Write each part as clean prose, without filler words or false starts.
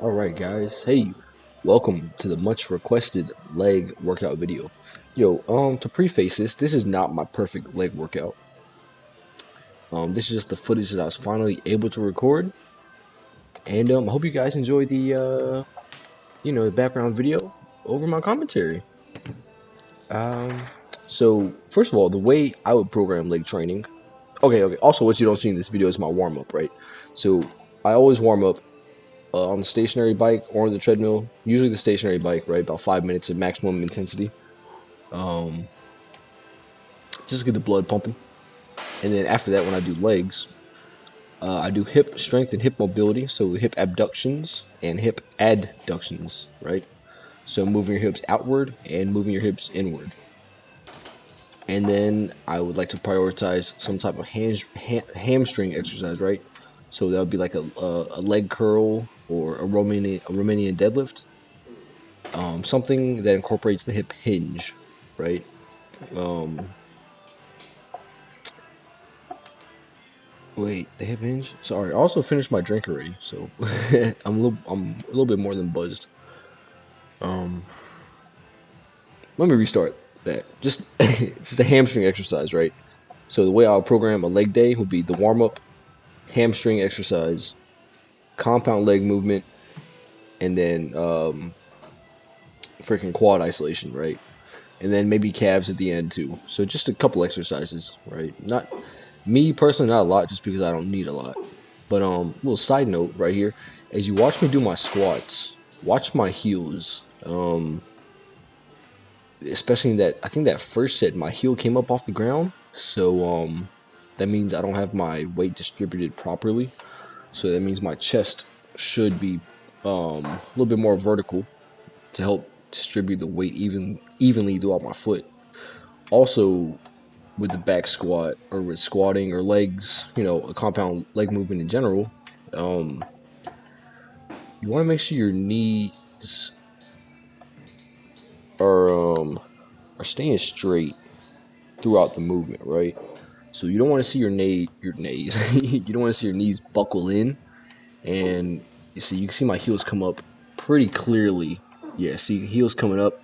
Alright guys, hey, welcome to the much requested leg workout video. To preface this is not my perfect leg workout. This is just the footage that I was finally able to record. And I hope you guys enjoy the background video over my commentary. Um, so first of all, the way I would program leg training. Okay. Also, what you don't see in this video is my warm up, right? So I always warm up on the stationary bike or on the treadmill. Usually the stationary bike, right? About 5 minutes of maximum intensity. Um, just to get the blood pumping. And then after that, when I do legs, I do hip strength and hip mobility. So hip abductions and hip adductions, right? So moving your hips outward and moving your hips inward. And then I would like to prioritize some type of hamstring exercise, right? So that would be like a leg curl or a Romanian deadlift. Something that incorporates the hip hinge, right? Um, Wait, the hip hinge? Sorry, I also finished my drink already, so I'm a little bit more than buzzed. Um, Let me restart that. Just just a hamstring exercise, right? So the way I'll program a leg day would be the warm up, hamstring exercise, compound leg movement, and then freaking quad isolation, right? And then maybe calves at the end too. So just a couple exercises, right? Not me personally, not a lot, just because I don't need a lot. But little side note right here: as you watch me do my squats, watch my heels. Especially in that, I think that first set, my heel came up off the ground, so that means I don't have my weight distributed properly. So that means my chest should be a little bit more vertical to help distribute the weight evenly throughout my foot. Also, with the back squat or with squatting or legs, a compound leg movement in general, um, you want to make sure your knees are are staying straight throughout the movement, right? So you don't want to see your knees, you don't want to see your knees buckle in, and you can see my heels come up pretty clearly. Yeah, see heels coming up.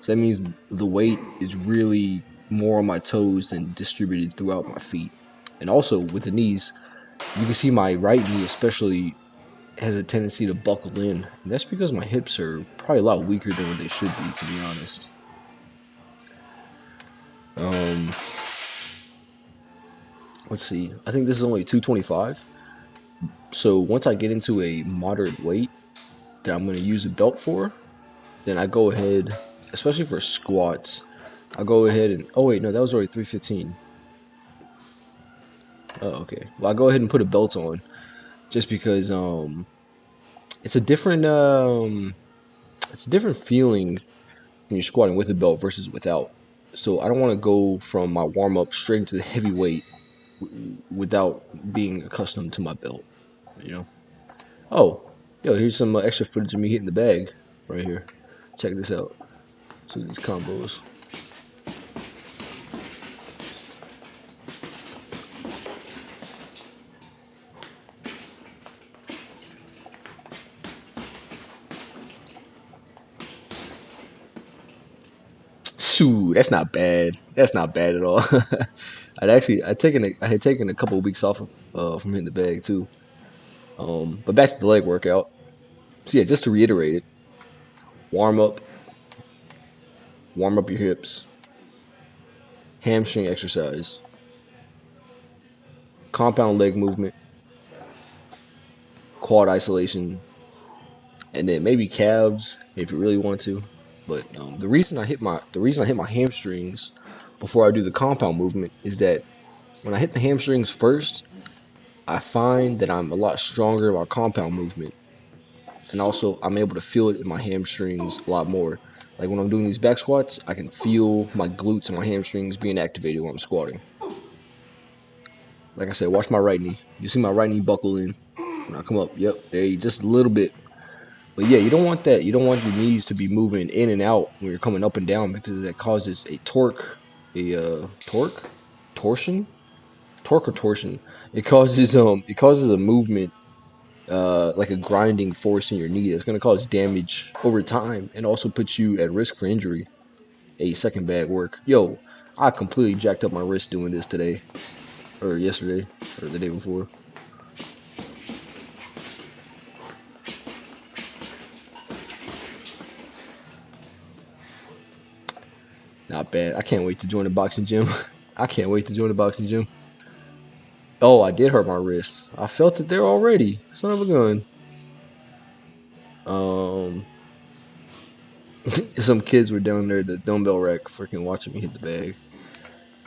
So that means the weight is really more on my toes than distributed throughout my feet. And also with the knees, you can see my right knee especially has a tendency to buckle in. And that's because my hips are probably a lot weaker than what they should be, to be honest. Um, let's see. I think this is only 225. So once I get into a moderate weight that I'm going to use a belt for, then I go ahead, especially for squats, I'll go ahead and, oh wait, no, that was already 315. Oh, okay. Well, I go ahead and put a belt on just because it's a different feeling when you're squatting with a belt versus without. So I don't want to go from my warm up straight into the heavy weight without being accustomed to my belt, you know. Oh, yo, here's some extra footage of me hitting the bag right here. Check this out. So these combos. Shoot, that's not bad. That's not bad at all. I had taken a couple of weeks off of, from hitting the bag too. But back to the leg workout. So yeah, just to reiterate it: warm up, warm up your hips, hamstring exercise, compound leg movement, quad isolation, and then maybe calves if you really want to. But the reason I hit my hamstrings before I do the compound movement is that when I hit the hamstrings first, I find that I'm a lot stronger in my compound movement, and also I'm able to feel it in my hamstrings a lot more. Like when I'm doing these back squats, I can feel my glutes and my hamstrings being activated when I'm squatting. Like I said, watch my right knee. You see my right knee buckle in when I come up. Yep, there you just a little bit. But yeah, you don't want that. You don't want your knees to be moving in and out when you're coming up and down because that causes a torsion, torque or torsion. It causes a movement like a grinding force in your knee that's going to cause damage over time and also puts you at risk for injury. A second bad work. Yo, I completely jacked up my wrist doing this today, or yesterday, or the day before. Not bad. I can't wait to join the boxing gym. I can't wait to join the boxing gym. Oh, I did hurt my wrist. I felt it there already. Son of a gun. Um, some kids were down there at the dumbbell rack, freaking watching me hit the bag.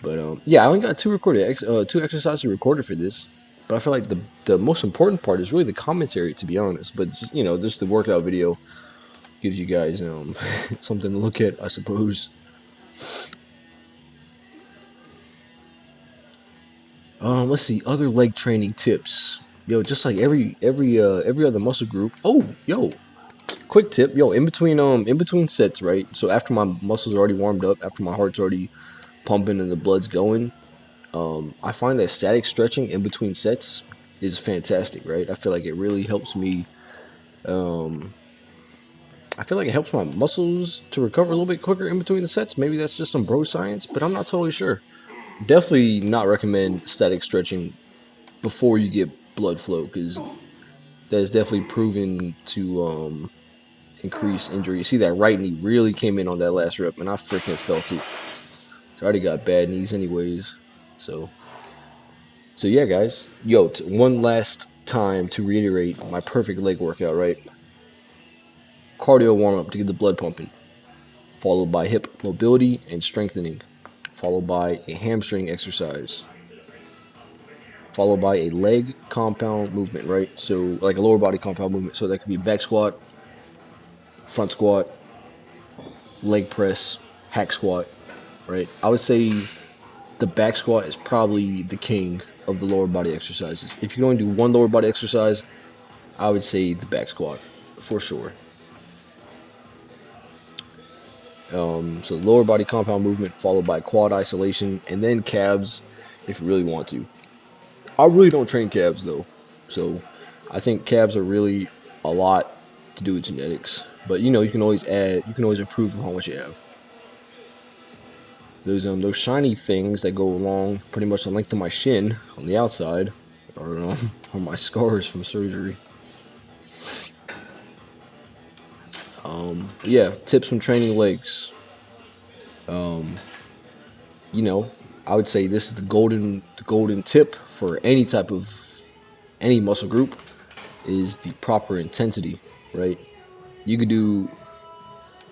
But yeah, I only got two exercises recorded for this. But I feel like the most important part is really the commentary, to be honest. But just, just the workout video gives you guys something to look at, I suppose. Let's see, other leg training tips. Yo, just like every other muscle group. Oh, yo, quick tip, yo, in between sets, right? So after my muscles are already warmed up, after my heart's already pumping and the blood's going, I find that static stretching in between sets is fantastic, right? I feel like it really helps me. Um, I feel like it helps my muscles to recover a little bit quicker in between the sets. Maybe that's just some bro science, but I'm not totally sure. Definitely not recommend static stretching before you get blood flow because that is definitely proven to increase injury. You see that right knee really came in on that last rep, and I freaking felt it. So I already got bad knees anyways. So yeah, guys. Yo, one last time to reiterate my perfect leg workout, right? Cardio warm up to get the blood pumping, followed by hip mobility and strengthening, followed by a hamstring exercise, followed by a leg compound movement, right? So like a lower body compound movement. So that could be back squat, front squat, leg press, hack squat, right? I would say the back squat is probably the king of the lower body exercises. If you're going to do one lower body exercise, I would say the back squat for sure. So lower body compound movement followed by quad isolation and then calves if you really want to. I really don't train calves though, so I think calves are really a lot to do with genetics. But you can always add, you can always improve upon what you have. Those shiny things that go along pretty much the length of my shin on the outside are are my scars from surgery. Yeah, tips from training legs. Um, you know, I would say this is the golden tip for any muscle group is the proper intensity, right? You could do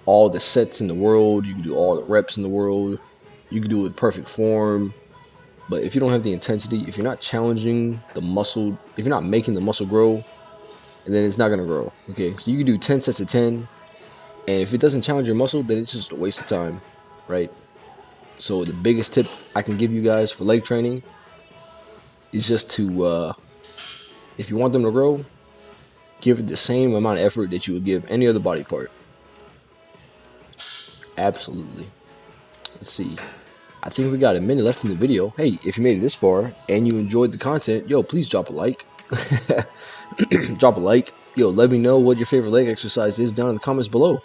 all the sets in the world, you can do all the reps in the world, you can do it with perfect form, but if you don't have the intensity, if you're not challenging the muscle, if you're not making the muscle grow, and then it's not gonna grow. Okay, so you can do 10 sets of 10, and if it doesn't challenge your muscle, then it's just a waste of time, right? So the biggest tip I can give you guys for leg training is just to, if you want them to grow, give it the same amount of effort that you would give any other body part. Absolutely. Let's see. I think we got a minute left in the video. Hey, if you made it this far and you enjoyed the content, yo, please drop a like. Drop a like. Yo, let me know what your favorite leg exercise is down in the comments below.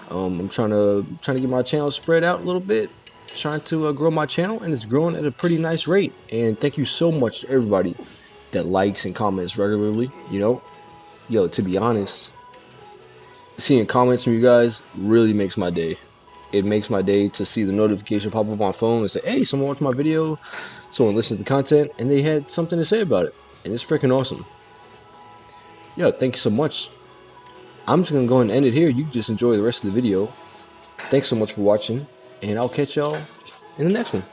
I'm trying to get my channel spread out a little bit, trying to grow my channel, and it's growing at a pretty nice rate. And thank you so much to everybody that likes and comments regularly. Yo, to be honest, seeing comments from you guys really makes my day. It makes my day to see the notification pop up on my phone and say, "Hey, someone watched my video, someone listened to the content, and they had something to say about it," and it's freaking awesome. Yeah, thank you so much. I'm just gonna go and end it here. You can just enjoy the rest of the video. Thanks so much for watching, and I'll catch y'all in the next one.